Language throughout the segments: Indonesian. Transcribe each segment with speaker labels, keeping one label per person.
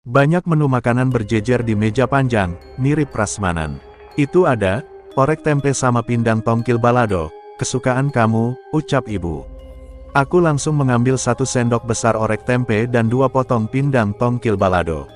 Speaker 1: Banyak menu makanan berjejer di meja panjang, mirip prasmanan. Itu ada, orek tempe sama pindang tongkil balado, kesukaan kamu, ucap ibu. Aku langsung mengambil 1 sendok besar orek tempe dan 2 potong pindang tongkil balado.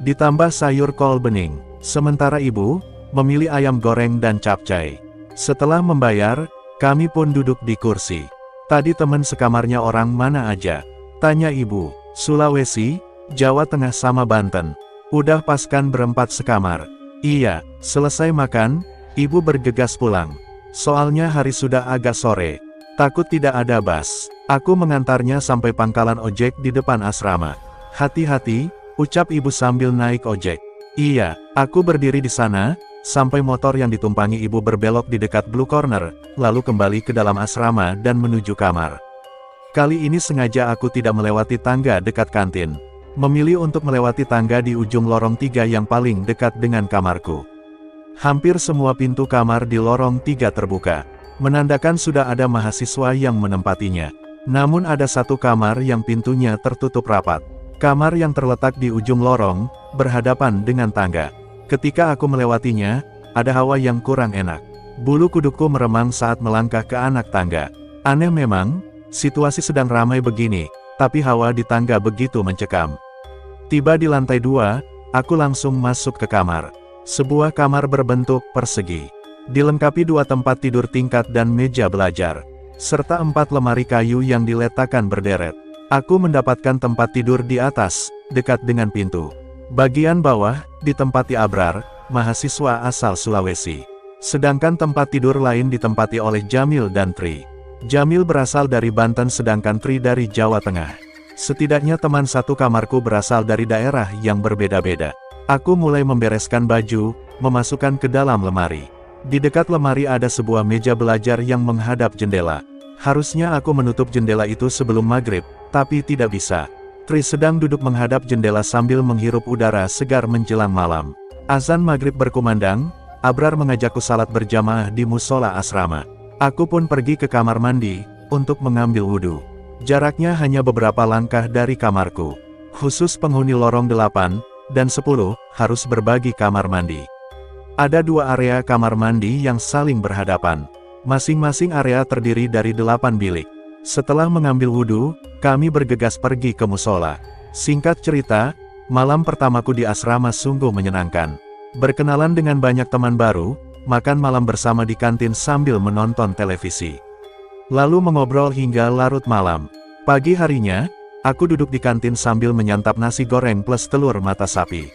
Speaker 1: Ditambah sayur kol bening. Sementara ibu, memilih ayam goreng dan capcay. Setelah membayar, kami pun duduk di kursi. Tadi teman sekamarnya orang mana aja? Tanya ibu. Sulawesi, Jawa Tengah sama Banten. Udah pas kan berempat sekamar? Iya, selesai makan, ibu bergegas pulang. Soalnya hari sudah agak sore. Takut tidak ada bus. Aku mengantarnya sampai pangkalan ojek di depan asrama. Hati-hati, ucap ibu sambil naik ojek. Iya, aku berdiri di sana, sampai motor yang ditumpangi ibu berbelok di dekat Blue Corner, lalu kembali ke dalam asrama dan menuju kamar. Kali ini sengaja aku tidak melewati tangga dekat kantin. Memilih untuk melewati tangga di ujung lorong 3 yang paling dekat dengan kamarku. Hampir semua pintu kamar di lorong 3 terbuka, menandakan sudah ada mahasiswa yang menempatinya. Namun ada satu kamar yang pintunya tertutup rapat. Kamar yang terletak di ujung lorong, berhadapan dengan tangga. Ketika aku melewatinya, ada hawa yang kurang enak. Bulu kudukku meremang saat melangkah ke anak tangga. Aneh memang, situasi sedang ramai begini, tapi hawa di tangga begitu mencekam. Tiba di lantai 2, aku langsung masuk ke kamar. Sebuah kamar berbentuk persegi. Dilengkapi 2 tempat tidur tingkat dan meja belajar, serta 4 lemari kayu yang diletakkan berderet. Aku mendapatkan tempat tidur di atas, dekat dengan pintu. Bagian bawah, ditempati Abrar, mahasiswa asal Sulawesi. Sedangkan tempat tidur lain ditempati oleh Jamil dan Tri. Jamil berasal dari Banten sedangkan Tri dari Jawa Tengah. Setidaknya teman satu kamarku berasal dari daerah yang berbeda-beda. Aku mulai membereskan baju, memasukkan ke dalam lemari. Di dekat lemari ada sebuah meja belajar yang menghadap jendela. Harusnya aku menutup jendela itu sebelum maghrib, tapi tidak bisa. Tri sedang duduk menghadap jendela sambil menghirup udara segar menjelang malam. Azan maghrib berkumandang, Abrar mengajakku salat berjamaah di musola asrama. Aku pun pergi ke kamar mandi, untuk mengambil wudhu. Jaraknya hanya beberapa langkah dari kamarku. Khusus penghuni lorong 8 dan 10, harus berbagi kamar mandi. Ada 2 area kamar mandi yang saling berhadapan. Masing-masing area terdiri dari 8 bilik. Setelah mengambil wudhu, kami bergegas pergi ke musola. Singkat cerita, malam pertamaku di asrama sungguh menyenangkan. Berkenalan dengan banyak teman baru, makan malam bersama di kantin sambil menonton televisi. Lalu mengobrol hingga larut malam. Pagi harinya, aku duduk di kantin sambil menyantap nasi goreng plus telur mata sapi.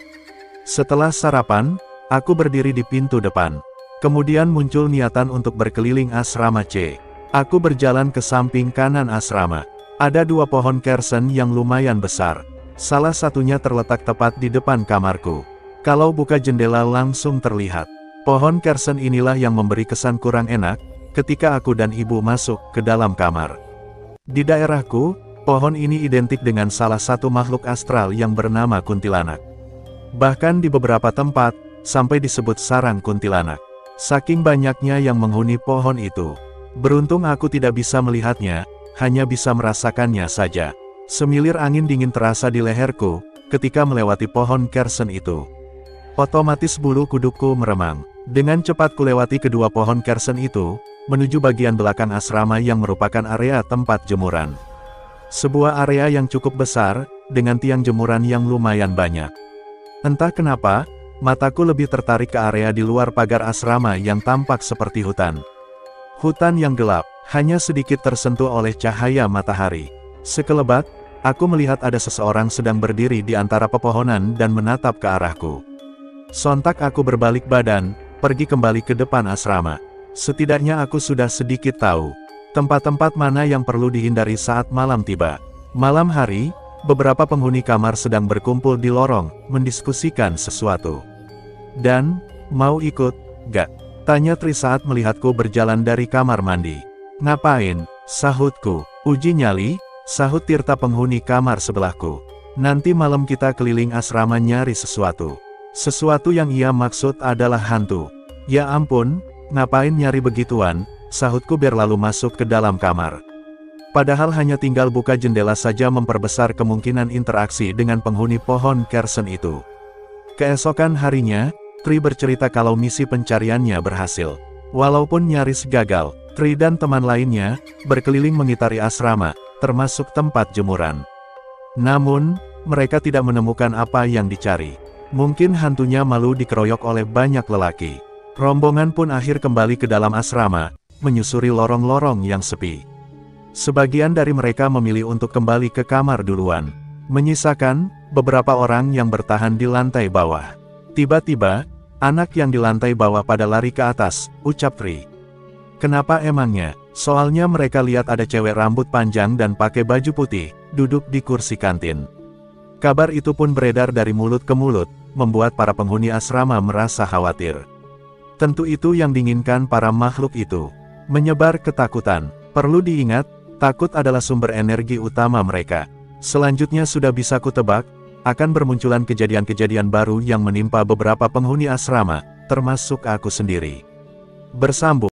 Speaker 1: Setelah sarapan, aku berdiri di pintu depan. Kemudian muncul niatan untuk berkeliling asrama C. Aku berjalan ke samping kanan asrama. Ada 2 pohon kersen yang lumayan besar. Salah satunya terletak tepat di depan kamarku. Kalau buka jendela langsung terlihat. Pohon kersen inilah yang memberi kesan kurang enak, ketika aku dan ibu masuk ke dalam kamar. Di daerahku, pohon ini identik dengan salah satu makhluk astral yang bernama kuntilanak. Bahkan di beberapa tempat, sampai disebut sarang kuntilanak. Saking banyaknya yang menghuni pohon itu. Beruntung aku tidak bisa melihatnya, hanya bisa merasakannya saja. Semilir angin dingin terasa di leherku, ketika melewati pohon kersen itu. Otomatis bulu kudukku meremang. Dengan cepat kulewati kedua pohon kersen itu, menuju bagian belakang asrama yang merupakan area tempat jemuran. Sebuah area yang cukup besar, dengan tiang jemuran yang lumayan banyak. Entah kenapa, mataku lebih tertarik ke area di luar pagar asrama yang tampak seperti hutan. Hutan yang gelap, hanya sedikit tersentuh oleh cahaya matahari. Sekelebat, aku melihat ada seseorang sedang berdiri di antara pepohonan dan menatap ke arahku. Sontak aku berbalik badan, pergi kembali ke depan asrama. Setidaknya aku sudah sedikit tahu tempat-tempat mana yang perlu dihindari saat malam tiba. Malam hari, beberapa penghuni kamar sedang berkumpul di lorong, mendiskusikan sesuatu. Dan, mau ikut, gak? Tanya Tri saat melihatku berjalan dari kamar mandi. Ngapain? Sahutku. Uji nyali, sahut Tirta penghuni kamar sebelahku. Nanti malam kita keliling asrama nyari sesuatu. Sesuatu yang ia maksud adalah hantu. Ya ampun, ngapain nyari begituan, sahutku biar lalu masuk ke dalam kamar. Padahal hanya tinggal buka jendela saja memperbesar kemungkinan interaksi dengan penghuni pohon kersen itu. Keesokan harinya, Tri bercerita kalau misi pencariannya berhasil. Walaupun nyaris gagal, Tri dan teman lainnya berkeliling mengitari asrama, termasuk tempat jemuran. Namun, mereka tidak menemukan apa yang dicari. Mungkin hantunya malu dikeroyok oleh banyak lelaki. Rombongan pun akhir kembali ke dalam asrama, menyusuri lorong-lorong yang sepi. Sebagian dari mereka memilih untuk kembali ke kamar duluan, menyisakan beberapa orang yang bertahan di lantai bawah. Tiba-tiba, anak yang di lantai bawah pada lari ke atas, ucap Tri. Kenapa emangnya? Soalnya mereka lihat ada cewek rambut panjang dan pakai baju putih, duduk di kursi kantin. Kabar itu pun beredar dari mulut ke mulut, membuat para penghuni asrama merasa khawatir. Tentu itu yang diinginkan para makhluk itu. Menyebar ketakutan. Perlu diingat, takut adalah sumber energi utama mereka. Selanjutnya sudah bisa kutebak, akan bermunculan kejadian-kejadian baru yang menimpa beberapa penghuni asrama, termasuk aku sendiri. Bersambung.